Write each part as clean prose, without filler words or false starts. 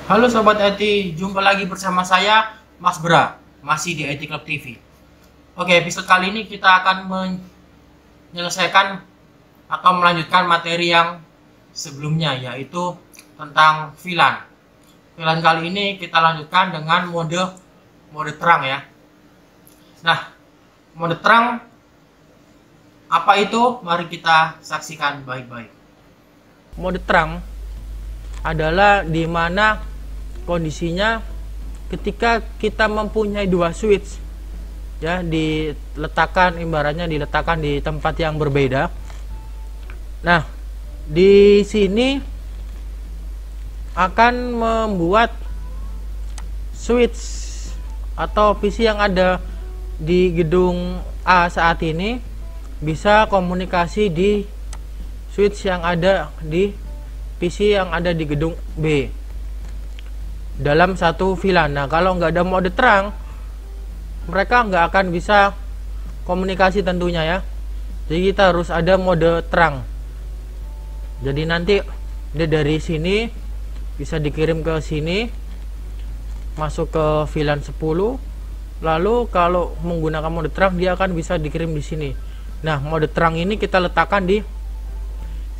Halo Sobat IT, jumpa lagi bersama saya Mas Bra, masih di IT Club TV. Oke, episode kali ini kita akan menyelesaikan atau melanjutkan materi yang sebelumnya, yaitu tentang VLAN. VLAN kali ini kita lanjutkan dengan mode terang ya. Nah, mode terang apa itu? Mari kita saksikan baik-baik. Mode terang adalah di mana kondisinya ketika kita mempunyai dua switch ya, ibaratnya diletakkan di tempat yang berbeda. Nah, di sini akan membuat switch atau PC yang ada di gedung A saat ini bisa komunikasi di switch yang ada di PC yang ada di gedung B dalam satu VLAN. Nah, kalau nggak ada mode terang, mereka nggak akan bisa komunikasi tentunya ya. Jadi kita harus ada mode terang. Jadi nanti dia dari sini bisa dikirim ke sini, masuk ke VLAN 10. Lalu kalau menggunakan mode terang, dia akan bisa dikirim di sini. Nah, mode terang ini kita letakkan di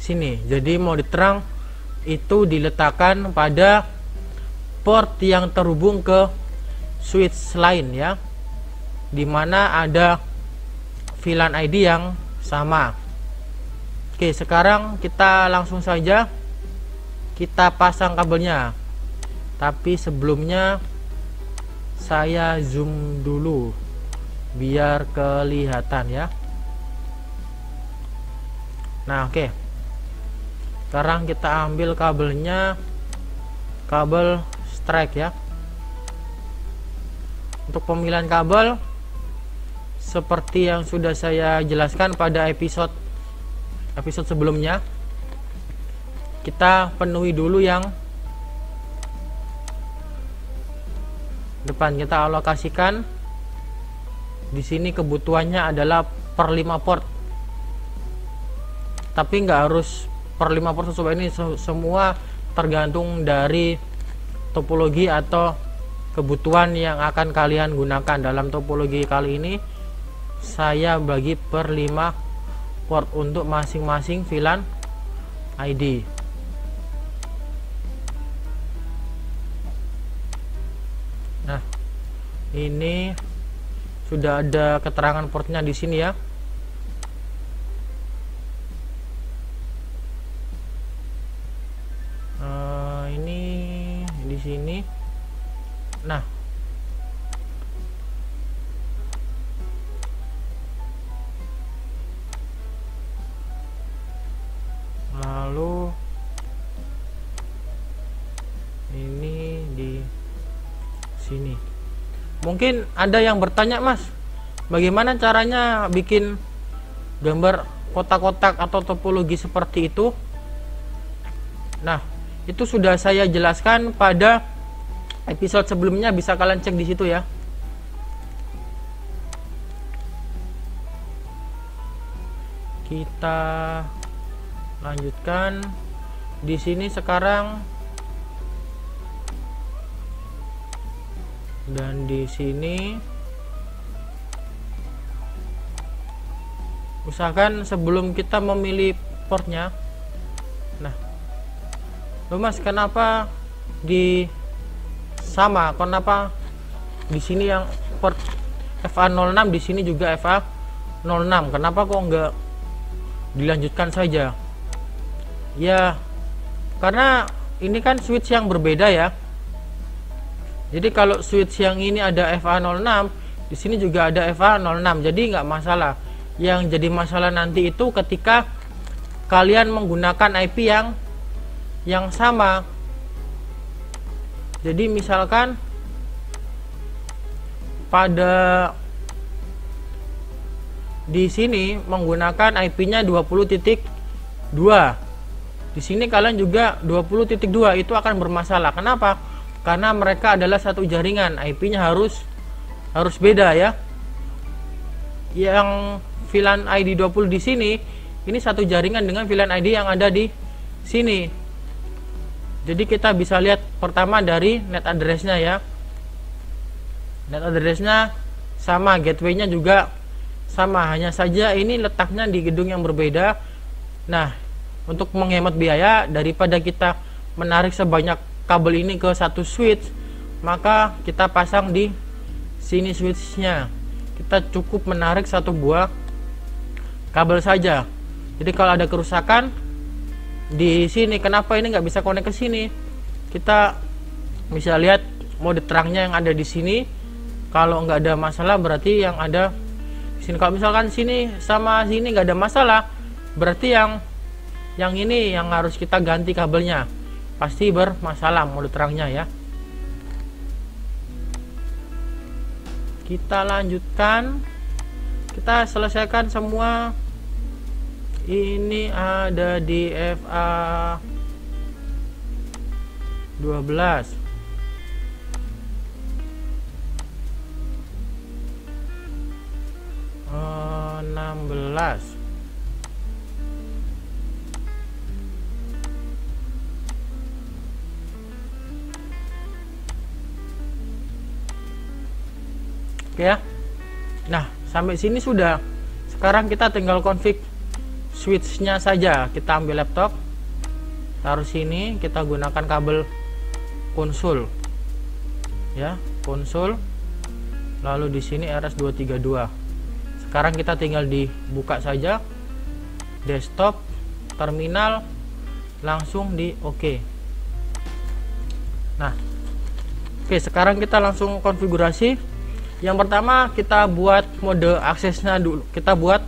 sini. Jadi mode terang itu diletakkan pada port yang terhubung ke switch lain ya, dimana ada VLAN ID yang sama. Oke, sekarang kita langsung saja kita pasang kabelnya. Tapi sebelumnya saya zoom dulu biar kelihatan ya. Nah, oke. Sekarang kita ambil kabelnya, kabel strike ya. Untuk pemilihan kabel seperti yang sudah saya jelaskan pada episode sebelumnya, kita penuhi dulu yang depan. Kita alokasikan. Di sini kebutuhannya adalah per 5 port. Tapi nggak harus per 5 port sesuai ini, semua tergantung dari topologi atau kebutuhan yang akan kalian gunakan. Dalam topologi kali ini saya bagi per 5 port untuk masing-masing VLAN ID. Nah, ini sudah ada keterangan portnya di sini ya. Ini di sini. Nah, lalu ini di sini. Mungkin ada yang bertanya, Mas, bagaimana caranya bikin gambar kotak-kotak atau topologi seperti itu? Nah, itu sudah saya jelaskan pada episode sebelumnya, bisa kalian cek di situ ya. Kita lanjutkan di sini sekarang, dan di sini usahakan sebelum kita memilih portnya. Nah, loh Mas, kenapa kenapa di sini yang port FA06, di sini juga FA06, kenapa kok enggak dilanjutkan saja? Ya, karena ini kan switch yang berbeda ya. Jadi kalau switch yang ini ada FA06, di sini juga ada FA06, jadi nggak masalah. Yang jadi masalah nanti itu ketika kalian menggunakan IP yang sama. Jadi misalkan pada di sini menggunakan IP-nya 20.2. Di sini kalian juga 20.2, itu akan bermasalah. Kenapa? Karena mereka adalah satu jaringan, IP-nya harus beda ya. Yang VLAN ID 20 di sini ini satu jaringan dengan VLAN ID yang ada di sini. Jadi kita bisa lihat pertama dari net address-nya ya. Net address-nya sama, gateway-nya juga sama, hanya saja ini letaknya di gedung yang berbeda. Nah, untuk menghemat biaya, daripada kita menarik sebanyak kabel ini ke satu switch, maka kita pasang di sini switch-nya. Kita cukup menarik satu buah kabel saja. Jadi kalau ada kerusakan di sini, kenapa ini nggak bisa connect ke sini? Kita bisa lihat mode terangnya yang ada di sini. Kalau nggak ada masalah, berarti yang ada di sini. Kalau misalkan sini sama sini nggak ada masalah, berarti yang ini yang harus kita ganti kabelnya. Pasti bermasalah mode terangnya ya. Kita lanjutkan. Kita selesaikan semua. Ini ada di FA 12. Oh, 16. Oke ya. Nah, sampai sini sudah. Sekarang kita tinggal config switch-nya saja. Kita ambil laptop, taruh sini, kita gunakan kabel konsul ya, konsul, lalu di sini RS232. Sekarang kita tinggal dibuka saja desktop, terminal, langsung di OK. Nah, oke, sekarang kita langsung konfigurasi. Yang pertama kita buat mode aksesnya dulu, kita buat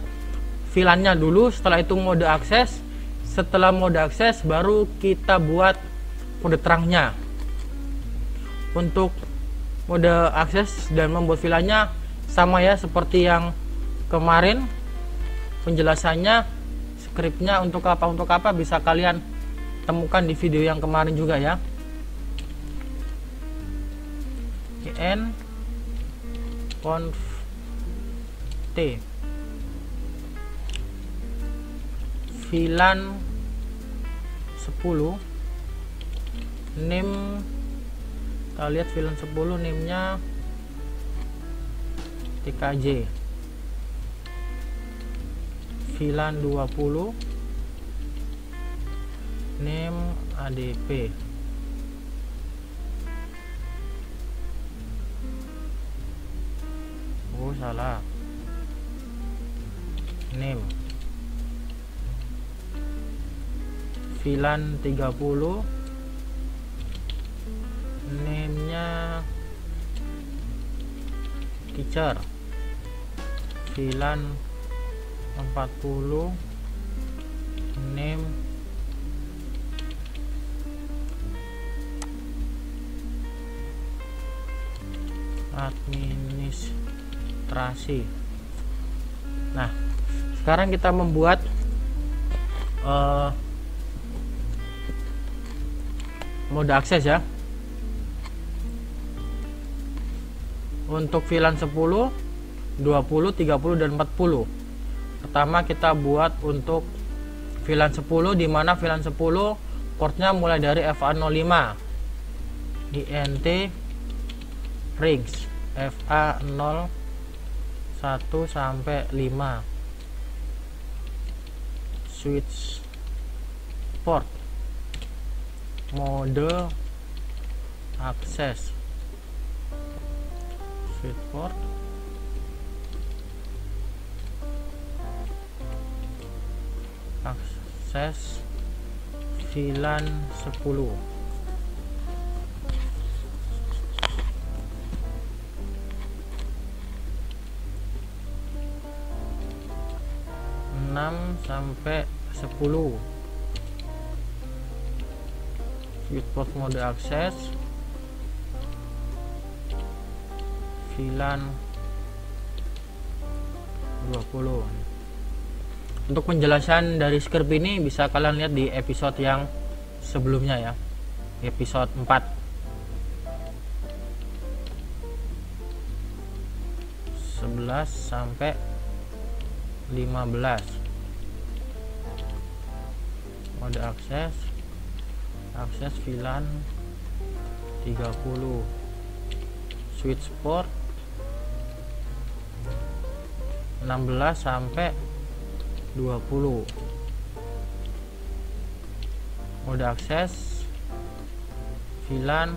VLAN-nya dulu, setelah itu mode akses. Setelah mode akses baru kita buat mode terangnya. Untuk mode akses dan membuat VLAN-nya sama ya seperti yang kemarin. Penjelasannya, skripnya untuk apa bisa kalian temukan di video yang kemarin juga ya. En conf t VLAN 10 name, kita lihat VLAN 10 name nya TKJ. VLAN 20 name ADP. Oh salah, name. VLAN 30 name nya teacher. VLAN 40 name administrasi. Nah, sekarang kita membuat mode akses ya. Untuk VLAN 10, 20, 30 dan 40. Pertama kita buat untuk VLAN 10, di mana VLAN 10 portnya mulai dari FA05 INT rings FA01 sampai 5. Switch port mode akses, switch port akses VLAN 10. Sampai 10. Switch port mode akses VLAN 20. Untuk penjelasan dari script ini bisa kalian lihat di episode yang sebelumnya ya, episode 4. 11 sampai 15. Mode akses akses VLAN 30, switch port 16 sampai 20, mode akses VLAN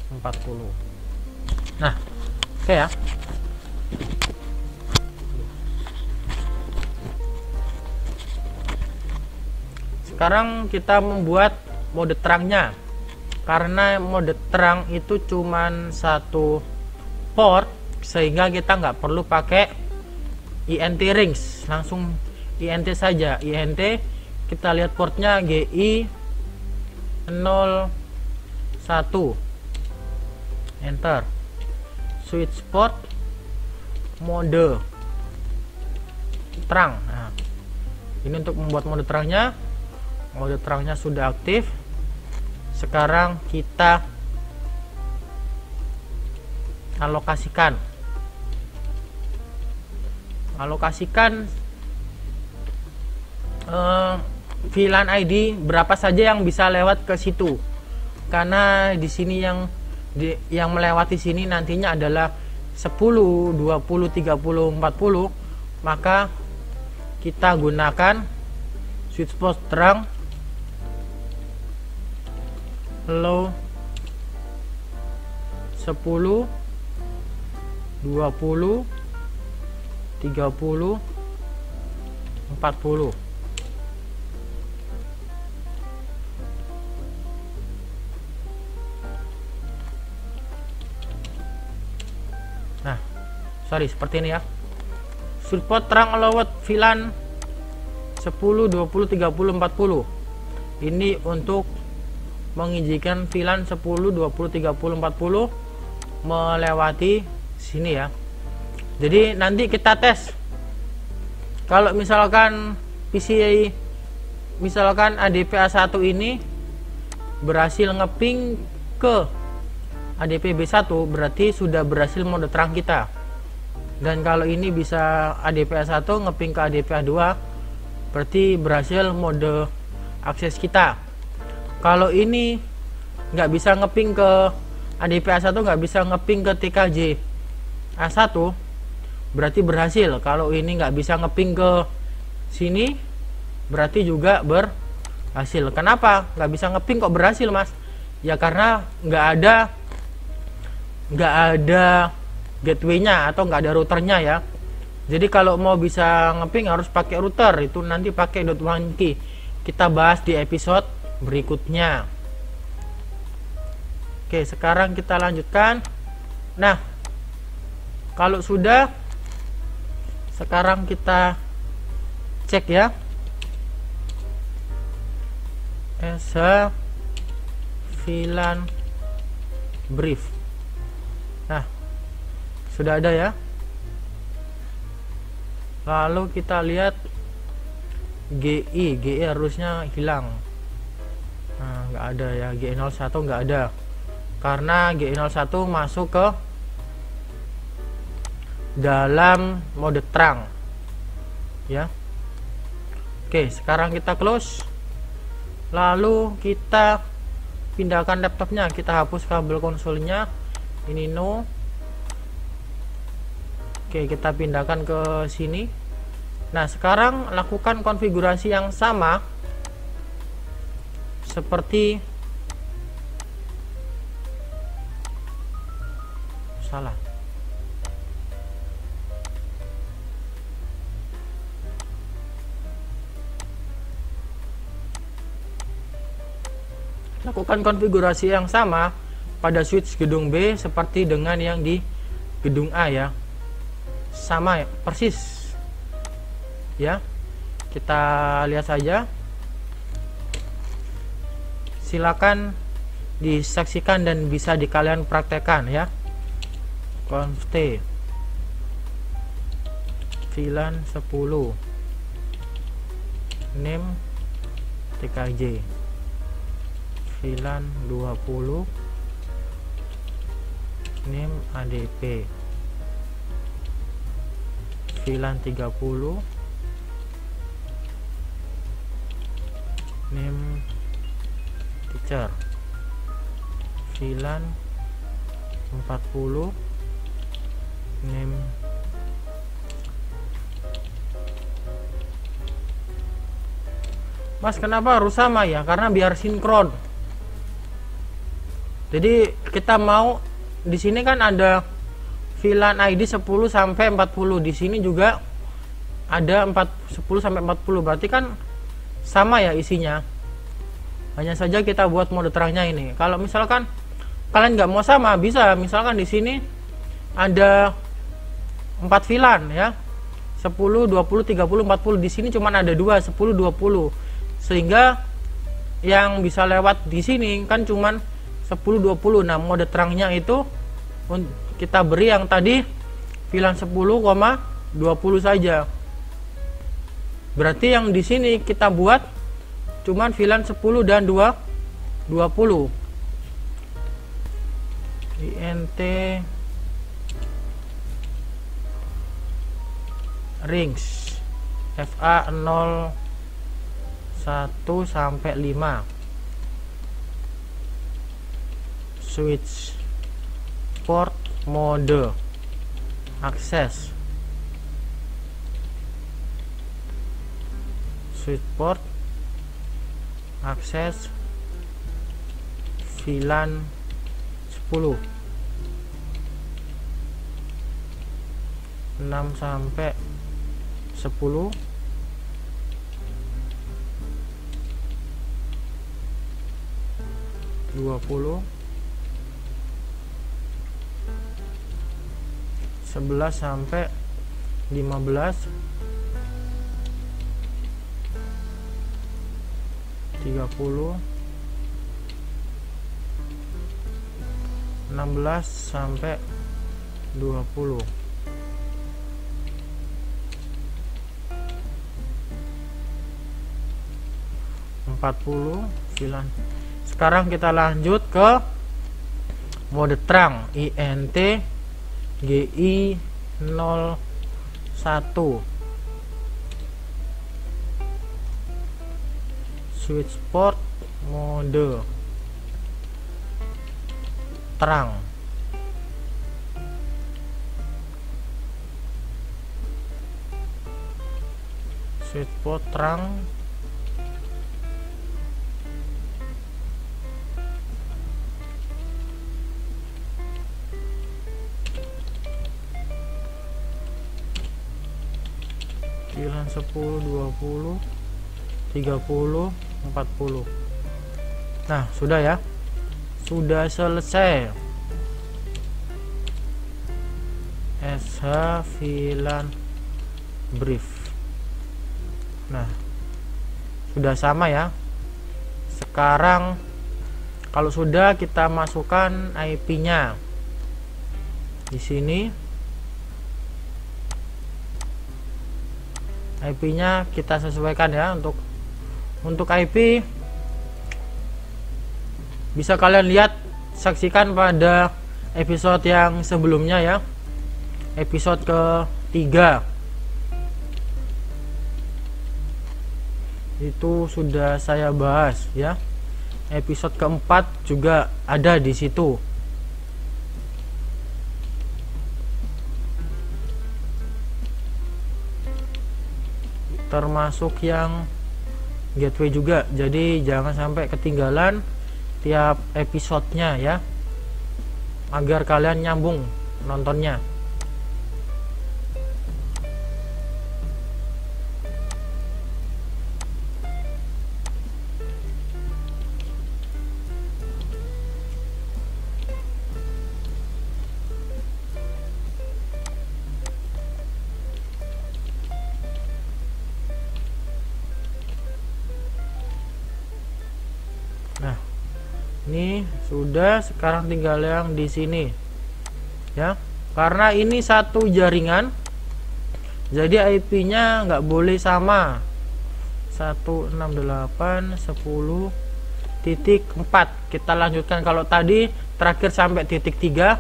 40. Nah, oke ya. Sekarang kita membuat mode terangnya. Karena mode terang itu cuman satu port, sehingga kita nggak perlu pakai INT rings, langsung INT saja. INT, kita lihat portnya GI 01, enter. Switch port mode terang. Nah, ini untuk membuat mode terangnya. Mode terangnya sudah aktif. Sekarang kita alokasikan VLAN ID berapa saja yang bisa lewat ke situ, karena di sini yang melewati sini nantinya adalah 10, 20, 30, 40, maka kita gunakan switch port terang low 10, 20, 30, 40. Nah, sorry, seperti ini ya. Switch port terang allowed VLAN 10, 20, 30, 40. Ini untuk mengizinkan VLAN 10, 20, 30, 40 melewati sini ya. Jadi nanti kita tes. Kalau misalkan PCI misalkan ADP-A1 ini berhasil ngeping ke ADP-B1, berarti sudah berhasil mode terang kita. Dan kalau ini bisa ADP-A1 ngeping ke ADP-A2, berarti berhasil mode akses kita. Kalau ini nggak bisa ngeping ke ADP-A1, nggak bisa ngeping ke TKJ A1, berarti berhasil. Kalau ini nggak bisa ngeping ke sini, berarti juga berhasil. Kenapa nggak bisa ngeping kok berhasil, Mas? Ya karena nggak ada gateway-nya atau nggak ada routernya ya. Jadi kalau mau bisa ngeping harus pakai router, itu nanti pakai .1 key. Kita bahas di episode berikutnya. Oke, sekarang kita lanjutkan. Nah, kalau sudah, sekarang kita cek ya. VLAN brief. Nah, sudah ada ya. Lalu kita lihat GI harusnya hilang. Nah, nggak ada ya, GI01 nggak ada, karena GI01 masuk ke dalam mode terang ya. Oke, sekarang kita close, lalu kita pindahkan laptopnya, kita hapus kabel konsolnya, ini no. Oke, kita pindahkan ke sini. Nah, sekarang lakukan konfigurasi yang sama seperti salah. Lakukan konfigurasi yang sama pada switch gedung B seperti dengan yang di gedung A ya. Sama ya, persis ya. Kita lihat saja, silakan disaksikan dan bisa kalian praktekkan ya. const VLAN 10 name TKJ, VLAN 20 name ADP, VLAN 30 name teacher VLAN 40 name Mas, kenapa harus sama ya? Karena biar sinkron. Jadi kita mau di sini kan ada VLAN ID 10 sampai 40. Di sini juga ada 10 sampai 40. Berarti kan sama ya isinya. Hanya saja kita buat mode terangnya ini. Kalau misalkan kalian nggak mau sama, bisa. Misalkan di sini ada 4 VLAN ya. 10, 20, 30, 40. Di sini cuma ada 2, 10, 20. Sehingga yang bisa lewat di sini kan cuman 10, 20. Nah, mode terangnya itu kita beri yang tadi VLAN 10,20 saja. Berarti yang di sini kita buat cuman VLAN 10 dan 20. INT rings FA 0 1 sampai 5. Switch port mode akses. Switch port akses VLAN 10 6 sampai 10 20 11 sampai 15 30 16 sampai 20 40 VLAN. Sekarang kita lanjut ke mode terang INT GI 01 switch port mode terang. Switch port terang. VLAN 10, 20, 30, 40. Nah, sudah ya. Sudah selesai. SH VLAN brief. Nah, sudah sama ya. Sekarang kalau sudah, kita masukkan IP-nya. Di sini IP-nya kita sesuaikan ya. Untuk IP bisa kalian lihat, saksikan pada episode yang sebelumnya ya, episode ke-3 itu sudah saya bahas ya. Episode ke-4 juga ada di situ. Termasuk yang gateway juga, jadi jangan sampai ketinggalan tiap episodenya ya, agar kalian nyambung nontonnya. Nah, ini sudah, sekarang tinggal yang di sini ya. Karena ini satu jaringan, jadi IP-nya nggak boleh sama. 168.10.4. Kita lanjutkan. Kalau tadi terakhir sampai titik 3,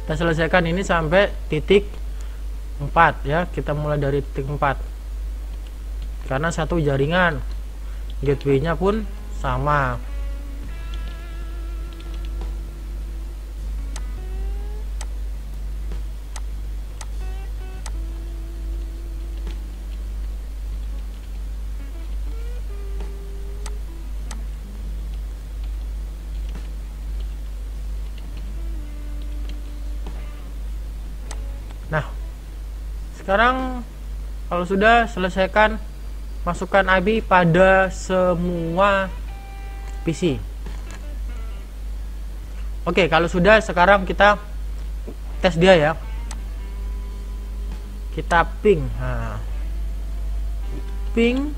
kita selesaikan ini sampai titik 4 ya. Kita mulai dari titik 4 karena satu jaringan, gateway-nya pun sama. Nah, sekarang kalau sudah selesaikan, masukkan IP pada semua PC. Oke, kalau sudah, sekarang kita tes dia ya. Kita ping. Nah, ping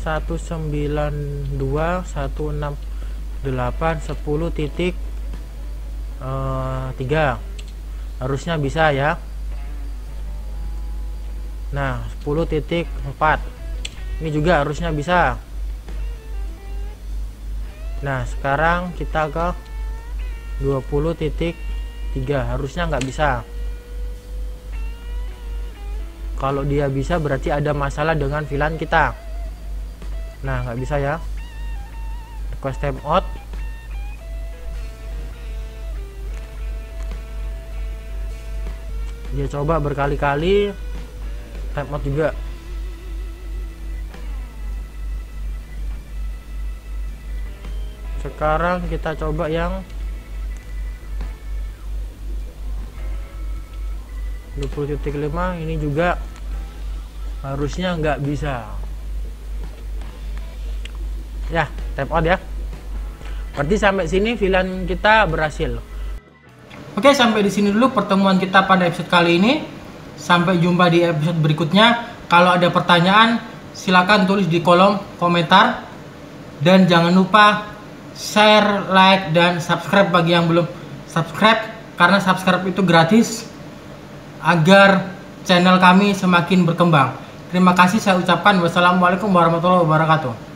192.168.10.3 harusnya bisa ya. Nah, 10.4 ini juga harusnya bisa. Nah, sekarang kita ke 20.3 harusnya nggak bisa. Kalau dia bisa berarti ada masalah dengan VLAN kita. Nah, nggak bisa ya. Request timeout. Dia coba berkali-kali, timeout juga. Sekarang kita coba yang 20.5, ini juga harusnya nggak bisa ya. Timeout ya. Berarti sampai sini VLAN kita berhasil. Oke, sampai di sini dulu pertemuan kita pada episode kali ini. Sampai jumpa di episode berikutnya. Kalau ada pertanyaan, silakan tulis di kolom komentar. Dan jangan lupa share, like, dan subscribe bagi yang belum subscribe. Karena subscribe itu gratis, agar channel kami semakin berkembang. Terima kasih saya ucapkan. Wassalamualaikum warahmatullahi wabarakatuh.